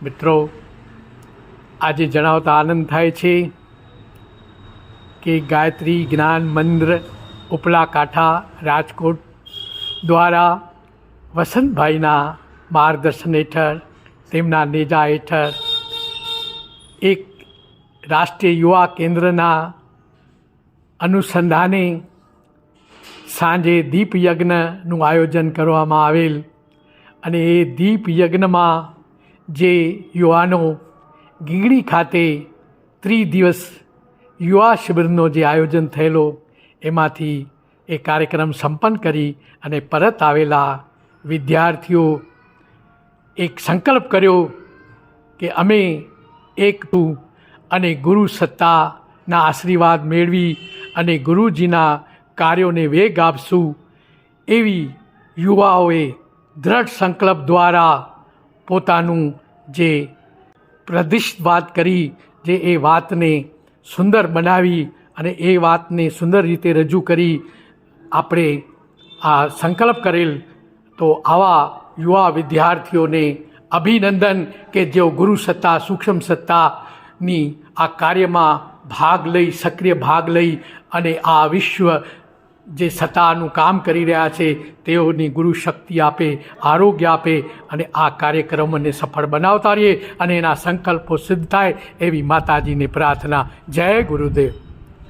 મિત્રો, આજે જણાવતા આનંદ થાય છે કે ગાયત્રી જ્ઞાન મંદિર ઉપલા કાંઠા રાજકોટ દ્વારા વસંતભાઈના માર્ગદર્શન હેઠળ, તેમના નેજા હેઠળ એક રાષ્ટ્રીય યુવા કેન્દ્રના અનુસંધાને સાંજે દીપ યજ્ઞનું આયોજન કરવામાં આવેલ અને એ દીપ યજ્ઞમાં જે યુવાનો ગીગડી ખાતે ત્રિદિવસ યુવા શિબિરનો જે આયોજન થયેલો, એમાંથી એ કાર્યક્રમ સંપન્ન કરી અને પરત આવેલા વિદ્યાર્થીઓ એક સંકલ્પ કર્યો કે અમે એક અને ગુરુ સત્તાના આશીર્વાદ મેળવી અને ગુરુજીના કાર્યોને વેગ આપશું. એવી યુવાઓએ દૃઢ સંકલ્પ દ્વારા પોતાનું જે પ્રદિષ્ટ વાત કરી, જે એ વાતને સુંદર બનાવી અને એ વાતને સુંદર રીતે રજૂ કરી આપણે આ સંકલ્પ કરેલ. તો આવા યુવા વિદ્યાર્થીઓને અભિનંદન કે જેઓ ગુરુ સત્તા, સૂક્ષ્મ સત્તાની આ કાર્યમાં ભાગ લઈ, સક્રિય ભાગ લઈ અને આ વિશ્વ જે સત્તાનું કામ કરી રહ્યા છે તેઓની ગુરુ શક્તિ આપે, આરોગ્ય આપે અને આ કાર્યક્રમોને સફળ બનાવતા રહીએ અને એના સંકલ્પો સિદ્ધ થાય એવી માતાજીની પ્રાર્થના. જય ગુરુદેવ.